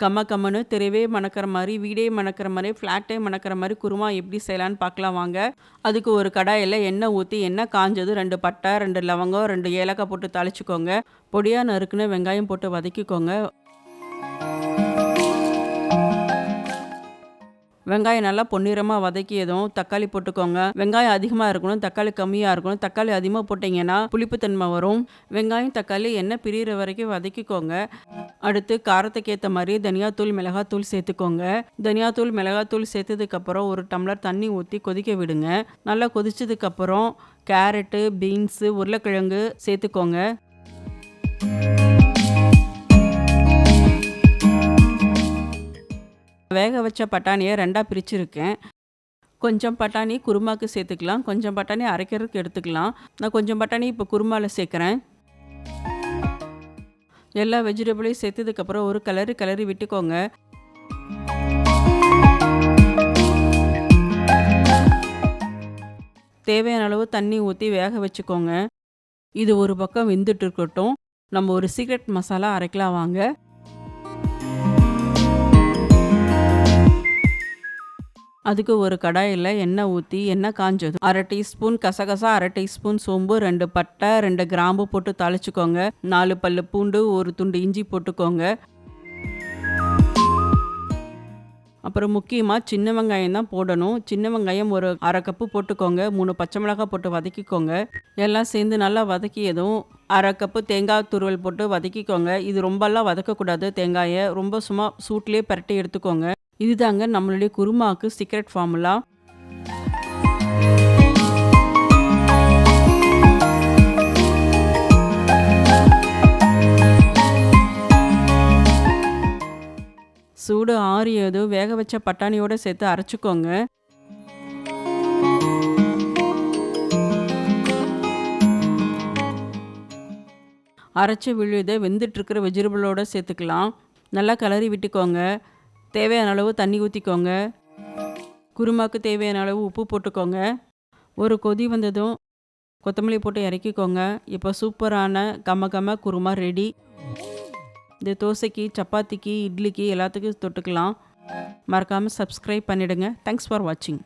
கம்ம கம்மன்னு தெருவே மணக்கிற மாதிரி, வீடே மணக்கிற மாதிரி, ஃப்ளாட்டே மணக்கிற மாதிரி குருமா எப்படி செய்யலான்னு பார்க்கலாம் வாங்க. அதுக்கு ஒரு கடாயில் எண்ணெய் ஊற்றி எண்ணெய் காஞ்சது 2 பட்டை, 2 லவங்கம், 2 ஏலக்காய் போட்டு தாளிச்சுக்கோங்க. பொடியாக நறுக்குன்னு வெங்காயம் போட்டு வதக்கிக்கோங்க. வெங்காயம் நல்லா பொன்னிறமாக வதக்கியதும் தக்காளி போட்டுக்கோங்க. வெங்காயம் அதிகமாக இருக்கணும், தக்காளி கம்மியாக இருக்கணும். தக்காளி அதிகமாக போட்டிங்கன்னா புளிப்புத்தன்மை வரும். வெங்காயம் தக்காளி எண்ணெய் பிரியிற வரைக்கும் வதக்கிக்கோங்க. அடுத்து காரத்துக்கு ஏற்ற மாதிரி தனியாத்தூள் மிளகாத்தூள் சேர்த்துக்கோங்க. தனியாத்தூள் மிளகாத்தூள் சேர்த்ததுக்கப்புறம் 1 டம்ளர் தண்ணி ஊற்றி கொதிக்க விடுங்க. நல்லா கொதிச்சதுக்கப்புறம் கேரட்டு, பீன்ஸு, உருளைக்கிழங்கு சேர்த்துக்கோங்க. வேக வச்ச பட்டாணியை 2ஆக பிரிச்சுருக்கேன். கொஞ்சம் பட்டாணி குருமாக்கு சேர்த்துக்கலாம், கொஞ்சம் பட்டாணி அரைக்கிறதுக்கு எடுத்துக்கலாம். நான் கொஞ்சம் பட்டாணி இப்போ குருமாவில் சேர்க்குறேன். எல்லா வெஜிடபிளையும் சேர்த்ததுக்கப்புறம் ஒரு கிளறி விட்டுக்கோங்க. தேவையான அளவு தண்ணி ஊற்றி வேக வச்சுக்கோங்க. இது ஒரு பக்கம் வெந்துட்டு இருக்கட்டும். நம்ம ஒரு சீக்ரெட் மசாலா அரைக்கலாம் வாங்க. அதுக்கு ஒரு கடாயில் எண்ணெய் ஊற்றி எண்ணெய் காஞ்சதும் 1/2 டீஸ்பூன் கசகசா, 1/2 டீஸ்பூன் சோம்பு, 2 பட்டை, 2 கிராம்பு போட்டு தாளிச்சுக்கோங்க. 4 பல்லு பூண்டு, 1 துண்டு இஞ்சி போட்டுக்கோங்க. அப்புறம் முக்கியமாக சின்ன வெங்காயம் தான் போடணும். சின்ன வெங்காயம் ஒரு 1/2 கப்பு போட்டுக்கோங்க. 3 பச்சை மிளகாய் போட்டு வதக்கிக்கோங்க. எல்லாம் சேர்ந்து நல்லா வதக்கியதும் 1/2 கப்பு தேங்காய் துருவல் போட்டு வதக்கிக்கோங்க. இது ரொம்பலாம் வதக்கக்கூடாது. தேங்காயை ரொம்ப சும்மா சூட்லேயே பரட்டி எடுத்துக்கோங்க. இதுதாங்க நம்மளுடைய குருமாவுக்கு சீக்ரெட் ஃபார்முலா. சூடு ஆறியதும் வேக வச்ச பட்டாணியோடு சேர்த்து அரைச்சிக்கோங்க. அரைச்சி விழுதை வெந்துட்டுருக்கிற வெஜிடபிளோடு சேர்த்துக்கலாம். நல்லா கிளறி விட்டுக்கோங்க. தேவையான அளவு தண்ணி ஊற்றிக்கோங்க. குருமாவுக்கு தேவையான அளவு உப்பு போட்டுக்கோங்க. ஒரு கொதி வந்ததும் கொத்தமல்லி போட்டு இறக்கிக்கோங்க. இப்போ சூப்பரான கம்ம குருமா ரெடி. இது தோசைக்கு, சப்பாத்திக்கு, இட்லிக்கு எல்லாத்துக்கும் தொட்டுக்கலாம். மறக்காமல் சப்ஸ்கிரைப் பண்ணிவிடுங்க. தேங்க்ஸ் ஃபார் வாட்சிங்.